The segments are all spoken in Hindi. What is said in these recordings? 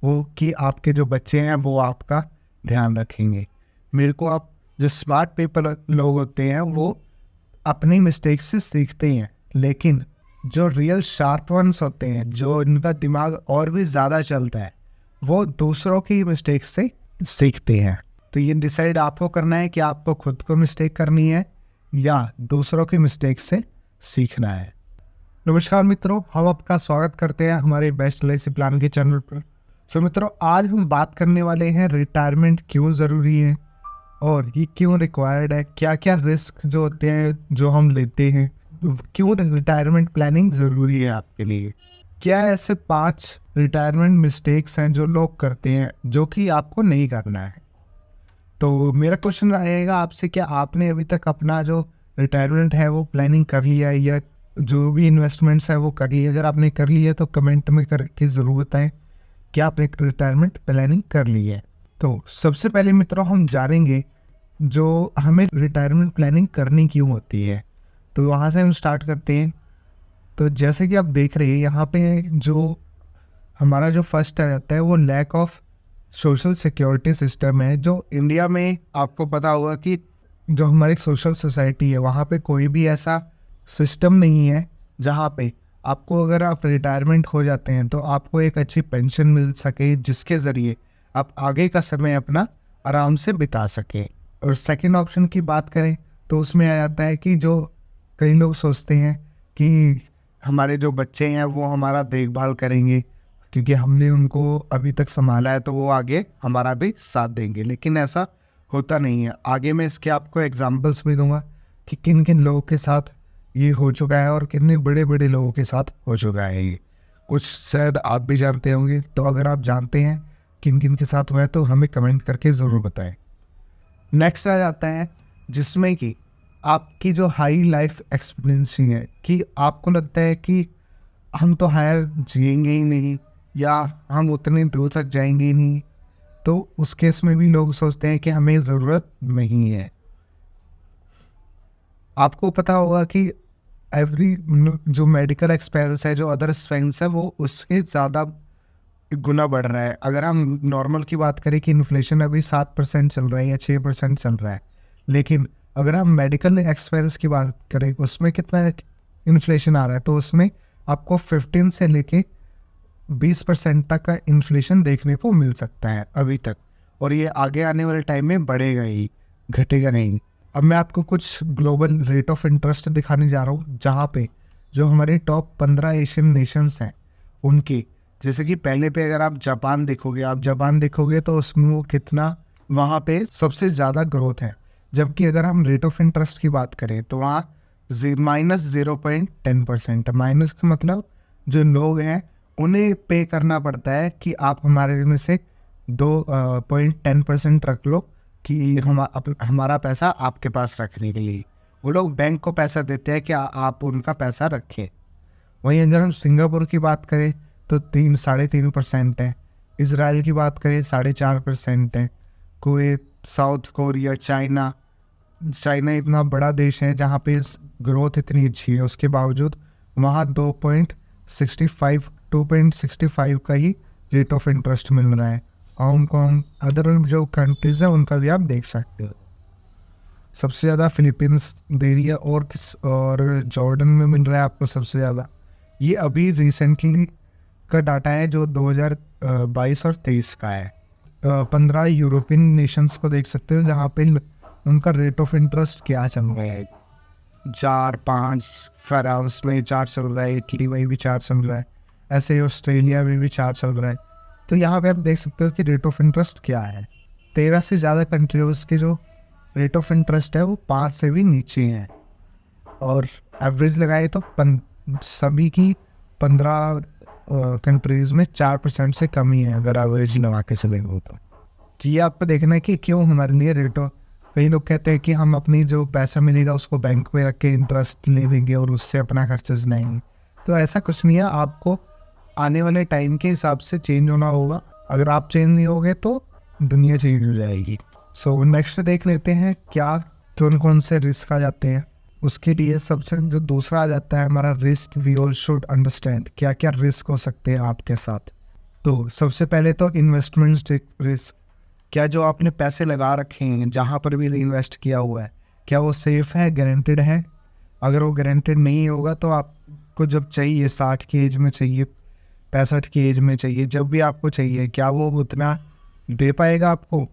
वो कि आपके जो बच्चे हैं वो आपका ध्यान रखेंगे। मेरे को आप जो स्मार्ट पीपल लोग होते हैं वो अपनी मिस्टेक से सीखते हैं, लेकिन जो रियल शार्प वंस होते हैं, जो इनका दिमाग और भी ज़्यादा चलता है, वो दूसरों की मिस्टेक से सीखते हैं। तो ये डिसाइड आपको करना है कि आपको खुद को मिस्टेक करनी है या दूसरों की मिस्टेक से सीखना है। नमस्कार मित्रों, हम आपका स्वागत करते हैं हमारे बेस्ट एलआईसी प्लान के चैनल पर। सो मित्रों, आज हम बात करने वाले हैं रिटायरमेंट क्यों ज़रूरी है और ये क्यों रिक्वायर्ड है, क्या क्या रिस्क जो होते हैं जो हम लेते हैं, क्यों रिटायरमेंट प्लानिंग ज़रूरी है आपके लिए, क्या ऐसे 5 रिटायरमेंट मिस्टेक्स हैं जो लोग करते हैं जो कि आपको नहीं करना है। तो मेरा क्वेश्चन रहेगा आपसे, क्या आपने अभी तक अपना जो रिटायरमेंट है वो प्लानिंग कर लिया है या जो भी इन्वेस्टमेंट्स है वो कर ली? अगर आपने कर ली है तो कमेंट में करके ज़रूर बताएं कि आपने रिटायरमेंट प्लानिंग कर ली है। तो सबसे पहले मित्रों हम जानेंगे जो हमें रिटायरमेंट प्लानिंग करनी क्यों होती है। तो वहाँ से हम स्टार्ट करते हैं। तो जैसे कि आप देख रहे हैं यहाँ पे जो हमारा जो फर्स्ट आ जाता है वो lack of social security system है। जो इंडिया में आपको पता होगा कि जो हमारी सोशल सोसाइटी है वहाँ पे कोई भी ऐसा सिस्टम नहीं है जहाँ पे आपको, अगर आप रिटायरमेंट हो जाते हैं तो आपको एक अच्छी पेंशन मिल सके जिसके ज़रिए आप आगे का समय अपना आराम से बिता सकें। और सेकंड ऑप्शन की बात करें तो उसमें आ जाता है कि जो कई लोग सोचते हैं कि हमारे जो बच्चे हैं वो हमारा देखभाल करेंगे क्योंकि हमने उनको अभी तक संभाला है तो वो आगे हमारा भी साथ देंगे, लेकिन ऐसा होता नहीं है। आगे मैं इसके आपको एग्जांपल्स भी दूंगा कि किन किन लोगों के साथ ये हो चुका है और कितने बड़े बड़े लोगों के साथ हो चुका है। ये कुछ शायद आप भी जानते होंगे, तो अगर आप जानते हैं किन किन के साथ हुआ है तो हमें कमेंट करके ज़रूर बताएं। नेक्स्ट आ जाता है जिसमें कि आपकी जो हाई लाइफ एक्सपीरियंसी है, कि आपको लगता है कि हम तो हायर जिएंगे ही नहीं या हम उतने दूर तक जाएंगे ही नहीं, तो उस केस में भी लोग सोचते हैं कि हमें ज़रूरत नहीं है। आपको पता होगा कि एवरी जो मेडिकल एक्सपेंस है, जो अदर एक्सपेंस है, वो उसके ज़्यादा गुना बढ़ रहा है। अगर हम नॉर्मल की बात करें कि इन्फ्लेशन अभी 7% चल रहा है या 6% चल रहा है, लेकिन अगर हम मेडिकल एक्सपेंस की बात करें उसमें कितना इन्फ्लेशन आ रहा है, तो उसमें आपको 15 से लेके 20% तक का इन्फ्लेशन देखने को मिल सकता है अभी तक, और ये आगे आने वाले टाइम में बढ़ेगा ही, घटेगा नहीं। अब मैं आपको कुछ ग्लोबल रेट ऑफ इंटरेस्ट दिखाने जा रहा हूँ जहाँ पे जो हमारे टॉप 15 एशियन नेशंस हैं उनके, जैसे कि पहले पे अगर आप जापान देखोगे तो उसमें वो कितना, वहाँ पे सबसे ज़्यादा ग्रोथ है। जबकि अगर हम रेट ऑफ इंटरेस्ट की बात करें तो वहाँ -0.10%। माइनस का मतलब जो लोग हैं उन्हें पे करना पड़ता है कि आप हमारे में से 2.10% रख लो कि हमारा पैसा आपके पास रखने के लिए। वो लोग बैंक को पैसा देते हैं कि आप उनका पैसा रखें। वहीं अगर हम सिंगापुर की बात करें तो 3-3.5% है। इजराइल की बात करें 4.5% है। कुवैत, साउथ कोरिया, चाइना इतना बड़ा देश है जहाँ पे ग्रोथ इतनी अच्छी है, उसके बावजूद वहाँ 2.65 का ही रेट ऑफ इंटरेस्ट मिल रहा है। हांगकॉन्ग, अदर जो कंट्रीज़ है उनका भी आप देख सकते हो। सबसे ज़्यादा फिलीपींस दे रही है और जॉर्डन में मिल रहा है आपको सबसे ज़्यादा। ये अभी रिसेंटली का डाटा है जो 2022 और 23 का है। 15 यूरोपियन नेशंस को देख सकते हो जहाँ पे उनका रेट ऑफ इंटरेस्ट क्या चल रहा है, 4-5। फ्रांस में 4 चल रहा है, इटली में भी 4 चल रहा है, ऐसे ही ऑस्ट्रेलिया में भी 4 चल रहा है। तो यहाँ पे आप देख सकते हो कि रेट ऑफ इंटरेस्ट क्या है। 13 से ज़्यादा कंट्रीज के जो रेट ऑफ इंटरेस्ट है वो 5 से भी नीचे हैं, और एवरेज लगाए तो सभी की 15 कंट्रीज़ में 4% से कम ही है अगर एवरेज लगा के चलेंगे तो। ये आपको देखना है कि क्यों हमारे लिए रेट ऑफ, कई लोग कहते हैं कि हम अपनी जो पैसा मिलेगा उसको बैंक में रख के इंटरेस्ट ले लेंगे और उससे अपना खर्चा चलाएंगे। तो ऐसा कुछ नहीं है, आपको आने वाले टाइम के हिसाब से चेंज होना होगा। अगर आप चेंज नहीं होगे तो दुनिया चेंज हो जाएगी। सो नेक्स्ट देख लेते हैं क्या कौन कौन से रिस्क आ जाते हैं। उसके लिए सबसे जो दूसरा आ जाता है हमारा risk we all should understand, क्या क्या रिस्क हो सकते हैं आपके साथ। तो सबसे पहले तो इन्वेस्टमेंट रिस्क, क्या जो आपने पैसे लगा रखे हैं जहाँ पर भी इन्वेस्ट किया हुआ है, क्या वो सेफ है, गारंटेड है? अगर वो गारंटेड नहीं होगा तो आपको जब चाहिए 60 की एज में चाहिए, 65 की एज में चाहिए, जब भी आपको चाहिए, क्या वो उतना दे पाएगा आपको?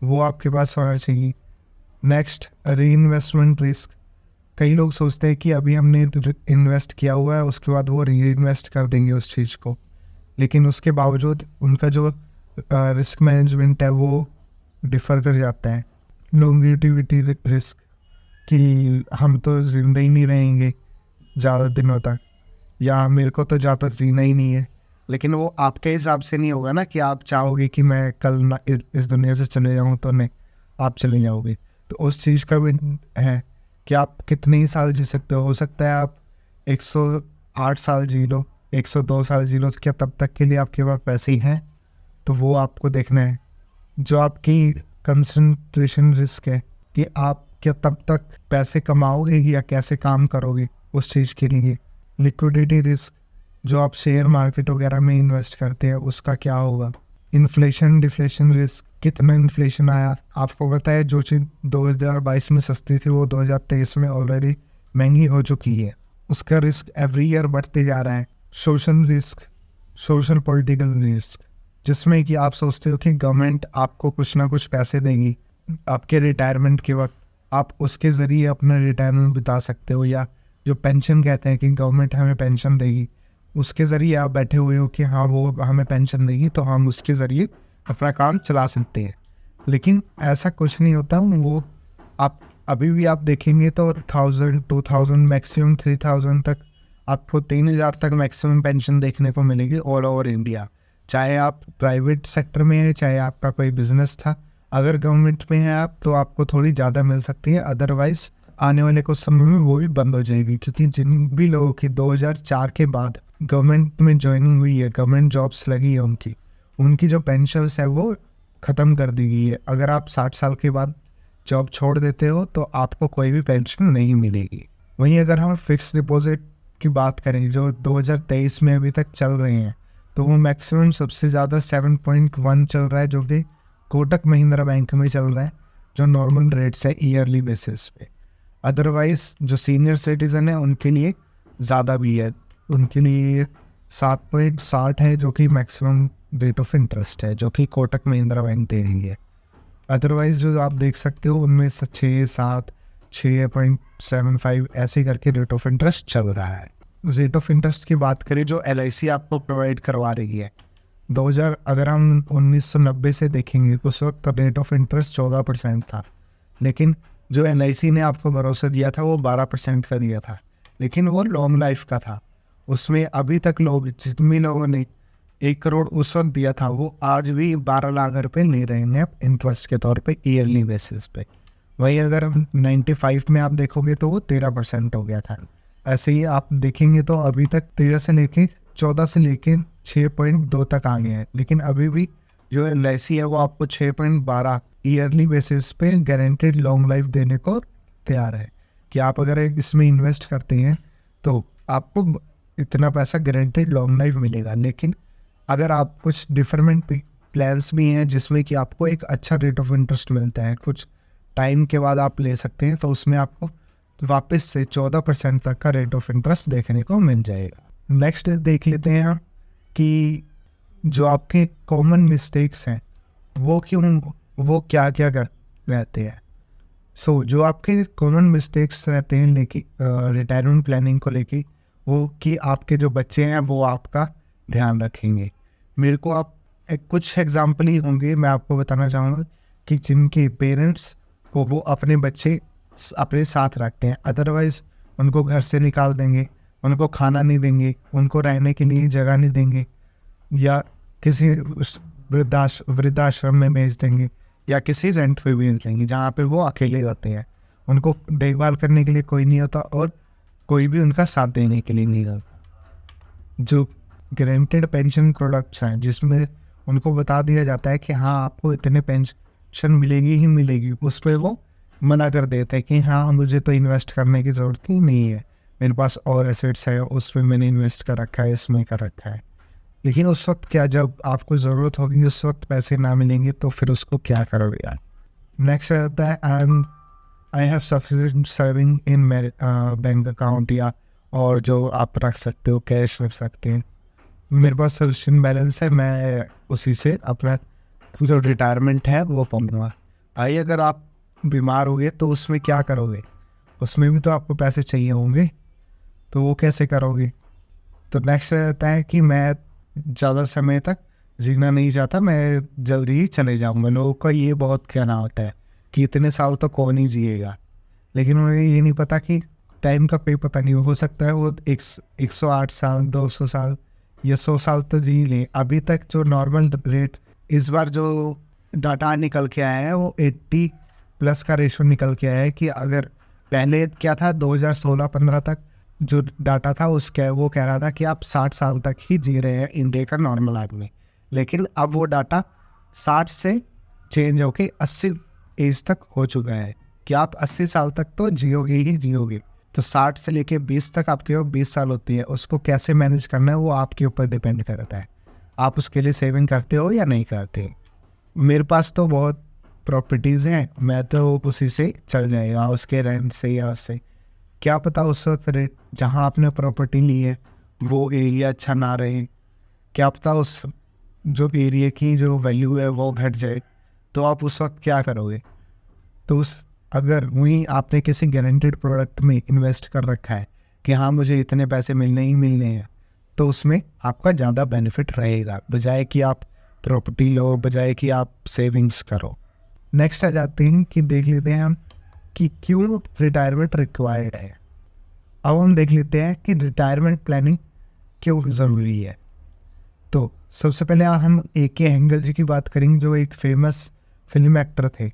वो आपके पास होना चाहिए। नेक्स्ट, री इन्वेस्टमेंट रिस्क। कई लोग सोचते हैं कि अभी हमने इन्वेस्ट किया हुआ है उसके बाद वो री इन्वेस्ट कर देंगे उस चीज़ को, लेकिन उसके बावजूद उनका जो रिस्क मैनेजमेंट है वो डिफ़र कर जाता है। लॉन्गेटिविटी रिस्क, कि हम तो जिंदा ही नहीं रहेंगे ज़्यादा दिनों तक, या मेरे को तो ज़्यादा जीना ही नहीं है, लेकिन वो आपके हिसाब से नहीं होगा ना कि आप चाहोगे कि मैं कल ना इस दुनिया से चले जाऊँ, तो नहीं, आप चले जाओगे। तो उस चीज़ का भी है कि आप कितने ही साल जी सकते हो सकता है आप 108 साल जी लो, 102 साल जी लो, क्या तब तक के लिए आपके पास पैसे ही हैं? तो वो आपको देखना है। जो आपकी कंसंट्रेशन रिस्क है कि आप क्या तब तक पैसे कमाओगे या कैसे काम करोगे उस चीज़ के लिए। लिक्विडिटी रिस्क, जो आप शेयर मार्केट वगैरह में इन्वेस्ट करते हैं उसका क्या होगा। इन्फ्लेशन डिफ्लेशन रिस्क, कितना इन्फ्लेशन आया, आपको पता है जो चीज़ 2022 में सस्ती थी वो 2023 में ऑलरेडी महंगी हो चुकी है, उसका रिस्क एवरी ईयर बढ़ते जा रहा है। Social risk, social political risk, जिसमें कि आप सोचते हो कि गवर्नमेंट आपको कुछ ना कुछ पैसे देगी आपके रिटायरमेंट के वक्त, आप उसके ज़रिए अपना रिटायरमेंट बिता सकते हो, या जो पेंशन कहते हैं कि गवर्नमेंट हमें पेंशन देगी, उसके ज़रिए आप बैठे हुए हो कि हाँ वो हमें पेंशन देगी तो हम उसके ज़रिए अपना काम चला सकते हैं। लेकिन ऐसा कुछ नहीं होता। वो आप अभी भी आप देखेंगे तो 1000 2000 मैक्सिमम 3000 तक, आपको 3000 तक मैक्सिमम पेंशन देखने को मिलेगी ऑल ओवर इंडिया, चाहे आप प्राइवेट सेक्टर में है चाहे आपका कोई बिजनेस था। अगर गवर्नमेंट में है आप तो आपको थोड़ी ज़्यादा मिल सकती है, अदरवाइज आने वाले कुछ समय में वो भी बंद हो जाएगी, क्योंकि जिन भी लोगों की 2004 के बाद गवर्नमेंट में ज्वाइनिंग हुई है, गवर्नमेंट जॉब्स लगी है, उनकी जो पेंशन्स है वो ख़त्म कर दी गई है। अगर आप 60 साल के बाद जॉब छोड़ देते हो तो आपको कोई भी पेंशन नहीं मिलेगी। वहीं अगर हम फिक्स डिपॉजिट की बात करें जो 2023 में अभी तक चल रहे हैं, तो वो मैक्सिमम सबसे ज़्यादा 7.1 चल रहा है, जो कि कोटक महिंद्रा बैंक में चल रहा है, जो नॉर्मल रेट्स है ईयरली बेसिस पे। अदरवाइज जो सीनियर सिटीज़न है उनके लिए ज़्यादा भी है, उनके लिए 7.60 है जो कि मैक्सिमम रेट ऑफ इंटरेस्ट है, जो कि कोटक महिंद्रा बैंक दे रही है। अदरवाइज जो आप देख सकते हो उनमें से 6, 7, 6.75 ऐसे करके रेट ऑफ इंटरेस्ट चल रहा है। रेट ऑफ इंटरेस्ट की बात करें जो LIC आपको प्रोवाइड करवा रही है, 2000 अगर हम 1990 से देखेंगे तो उस वक्त रेट ऑफ इंटरेस्ट 14% था, लेकिन जो LIC ने आपको भरोसा दिया था वो 12% का दिया था, लेकिन वो लॉन्ग लाइफ का था। उसमें अभी तक लोग, जितने लोगों ने 1 करोड़ उस वक्त दिया था, वो आज भी 12 लाख रुपये ले रहे हैं इंटरेस्ट के तौर पे ईयरली बेसिस पे। वहीं अगर 95 में आप देखोगे तो वो 13% हो गया था। ऐसे ही आप देखेंगे तो अभी तक 14 से लेके 6.2 तक आ गए हैं, लेकिन अभी भी जो LIC है वो आपको 6.12 ईयरली बेसिस पे गारंटेड लॉन्ग लाइफ देने को तैयार है, कि आप अगर इसमें इन्वेस्ट करते हैं तो आपको इतना पैसा गारंटेड लॉन्ग लाइफ मिलेगा। लेकिन अगर आप कुछ डिफरेंट प्लान्स भी हैं जिसमें कि आपको एक अच्छा रेट ऑफ इंटरेस्ट मिलता है, कुछ टाइम के बाद आप ले सकते हैं, तो उसमें आपको वापस से 14% तक का रेट ऑफ इंटरेस्ट देखने को मिल जाएगा। नेक्स्ट देख लेते हैं हम कि जो आपके कॉमन मिस्टेक्स हैं वो क्या क्या कर रहते हैं। जो आपके कॉमन मिस्टेक्स रहते हैं लेके रिटायरमेंट प्लानिंग को लेके, वो कि आपके जो बच्चे हैं वो आपका ध्यान रखेंगे। मेरे को आप कुछ एग्जांपल ही होंगे, मैं आपको बताना चाहूँगा कि जिनके पेरेंट्स को वो अपने बच्चे अपने साथ रखते हैं, अदरवाइज उनको घर से निकाल देंगे, उनको खाना नहीं देंगे, उनको रहने के लिए जगह नहीं देंगे, या किसी वृद्धाश्रम में भेज देंगे, या किसी रेंट पे भेज देंगे जहाँ पे वो अकेले रहते हैं। उनको देखभाल करने के लिए कोई नहीं होता और कोई भी उनका साथ देने के लिए नहीं होता। जो गारंटेड पेंशन प्रोडक्ट्स हैं जिसमें उनको बता दिया जाता है कि हाँ आपको इतने पेंशन मिलेगी ही मिलेगी, उस पर वो मना कर देते हैं कि हाँ मुझे तो इन्वेस्ट करने की ज़रूरत ही नहीं है, मेरे पास और एसेट्स है, उसमें मैंने इन्वेस्ट कर रखा है, इसमें कर रखा है। लेकिन उस वक्त क्या, जब आपको ज़रूरत होगी उस वक्त पैसे ना मिलेंगे तो फिर उसको क्या करोगे यार। नेक्स्ट रहता है I have sufficient saving in मेरे बैंक अकाउंट, या और जो आप रख सकते हो, कैश रख सकते हैं। मेरे पास सफिशिएंट बैलेंस है, मैं उसी से अपना जो रिटायरमेंट है वो पाऊंगा। भाई अगर आप बीमार हो गए तो उसमें क्या करोगे, उसमें भी तो आपको पैसे चाहिए होंगे, तो वो कैसे करोगे। तो नेक्स्ट रहता है कि मैं ज़्यादा समय तक जीना नहीं चाहता, मैं जल्दी ही चले जाऊंगा। लोगों का ये बहुत कहना होता है कि इतने साल तो कौन ही जिएगा, लेकिन उन्हें ये नहीं पता कि टाइम का कोई पता नहीं, हो सकता है वो 108 साल, 200 साल या 100 साल तो जी लें। अभी तक जो नॉर्मल रेट, इस बार जो डाटा निकल के आया है वो 80+ का रेशो निकल के आया है कि अगर पहले क्या था 2016-15 तक जो डाटा था उसका वो कह रहा था कि आप 60 साल तक ही जी रहे हैं इंडिया का नॉर्मल आदमी, लेकिन अब वो डाटा 60 से चेंज होके 80 एज तक हो चुका है कि आप 80 साल तक तो जियोगे ही जियोगे। तो 60 से लेके 20 तक आपके वो 20 साल होती है, उसको कैसे मैनेज करना है वो आपके ऊपर डिपेंड करता है। आप उसके लिए सेविंग करते हो या नहीं करते। मेरे पास तो बहुत प्रॉपर्टीज़ हैं, मैं तो उसी से चल जाएगा, उसके रेंट से या उससे। क्या पता उस वक्त रेट जहाँ आपने प्रॉपर्टी ली है वो एरिया अच्छा ना रहे, क्या पता उस जो एरिया की जो वैल्यू है वो घट जाए, तो आप उस वक्त क्या करोगे। तो उस अगर वहीं आपने किसी गारंटेड प्रोडक्ट में इन्वेस्ट कर रखा है कि हाँ मुझे इतने पैसे मिलने ही मिलने हैं, तो उसमें आपका ज़्यादा बेनिफिट रहेगा, बजाय कि आप प्रॉपर्टी लो, बजाय कि आप सेविंग्स करो। नेक्स्ट आ जाते हैं कि देख लेते हैं हम कि क्यों रिटायरमेंट रिक्वायर्ड है। अब हम देख लेते हैं कि रिटायरमेंट प्लानिंग क्यों ज़रूरी है। तो सबसे पहले हम A.K. हेंगल जी की बात करेंगे, जो एक फेमस फिल्म एक्टर थे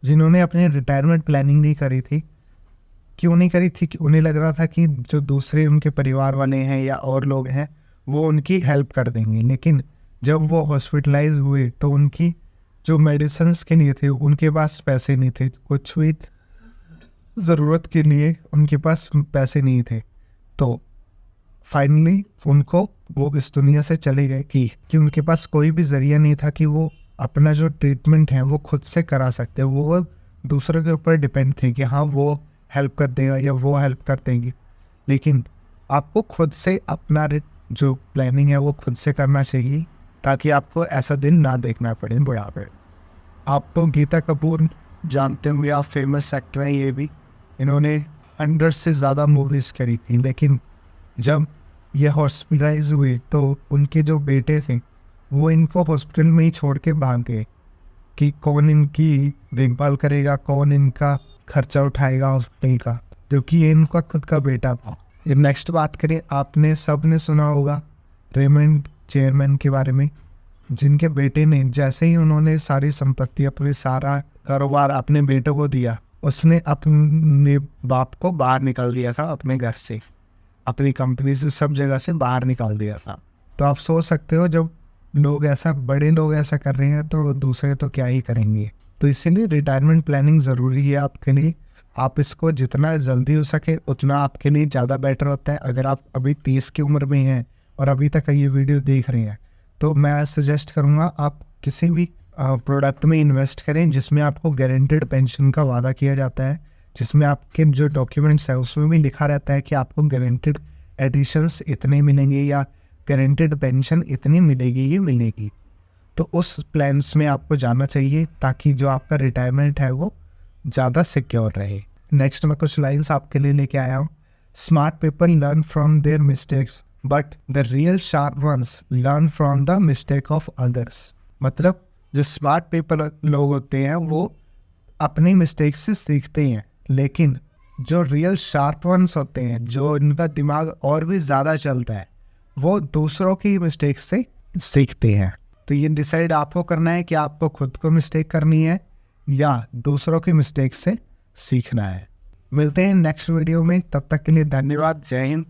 जिन्होंने अपने रिटायरमेंट प्लानिंग नहीं करी थी। क्यों नहीं करी थी? कि उन्हें लग रहा था कि जो दूसरे उनके परिवार वाले हैं या और लोग हैं वो उनकी हेल्प कर देंगे, लेकिन जब वो हॉस्पिटलाइज हुए तो उनकी जो मेडिसिन्स के लिए थे उनके पास पैसे नहीं थे, कुछ भी ज़रूरत के लिए उनके पास पैसे नहीं थे। तो फाइनली उनको वो इस दुनिया से चले गए कि उनके पास कोई भी ज़रिया नहीं था कि वो अपना जो ट्रीटमेंट है वो खुद से करा सकते, वो दूसरों के ऊपर डिपेंड थे कि हाँ वो हेल्प कर देगा या वो हेल्प कर देंगी। लेकिन आपको खुद से अपना जो प्लानिंग है वो खुद से करना चाहिए, ताकि आपको ऐसा दिन ना देखना पड़े बुढ़ापे। आप तो गीता कपूर जानते होंगे, आप फेमस एक्टर हैं, ये भी इन्होंने 100 से ज़्यादा मूवीज़ करी थी, लेकिन जब ये हॉस्पिटलाइज हुए तो उनके जो बेटे थे वो इनको हॉस्पिटल में ही छोड़ के भाग गए कि कौन इनकी देखभाल करेगा, कौन इनका खर्चा उठाएगा हॉस्पिटल का, क्योंकि ये इनका खुद का बेटा था। नेक्स्ट बात करें, आपने सब ने सुना होगा रेमंड चेयरमैन के बारे में, जिनके बेटे ने जैसे ही उन्होंने सारी संपत्ति, अपने सारा कारोबार अपने बेटे को दिया, उसने अपने बाप को बाहर निकाल दिया था, अपने घर से, अपनी कंपनी से, सब जगह से बाहर निकाल दिया था। तो आप सोच सकते हो जब लोग ऐसा, बड़े लोग ऐसा कर रहे हैं तो दूसरे तो क्या ही करेंगे। तो इसीलिए रिटायरमेंट प्लानिंग ज़रूरी है आपके लिए। आप इसको जितना जल्दी हो सके उतना आपके लिए ज़्यादा बेटर होता है। अगर आप अभी 30 की उम्र में हैं और अभी तक ये वीडियो देख रहे हैं तो मैं सजेस्ट करूँगा आप किसी भी प्रोडक्ट में इन्वेस्ट करें जिसमें आपको गारंटेड पेंशन का वादा किया जाता है, जिसमें आपके जो डॉक्यूमेंट्स है उसमें भी लिखा रहता है कि आपको गारंटेड एडिशंस इतने मिलेंगे या गारंटेड पेंशन इतनी मिलेगी ही मिलेगी। तो उस प्लान्स में आपको जाना चाहिए ताकि जो आपका रिटायरमेंट है वो ज़्यादा सिक्योर रहे। नेक्स्ट मैं कुछ लाइन्स आपके लिए लेके आया हूँ। Smart people learn from their mistakes but the real sharp ones learn from the mistake of others. मतलब जो स्मार्ट पीपल लोग होते हैं वो अपनी मिस्टेक से सीखते हैं, लेकिन जो रियल शार्प वंस होते हैं, जो इनका दिमाग और भी ज़्यादा चलता है, वो दूसरों की मिस्टेक से सीखते हैं। तो ये डिसाइड आपको करना है कि आपको खुद को मिस्टेक करनी है या दूसरों की मिस्टेक से सीखना है। मिलते हैं नेक्स्ट वीडियो में, तब तक के लिए धन्यवाद। जय हिंद।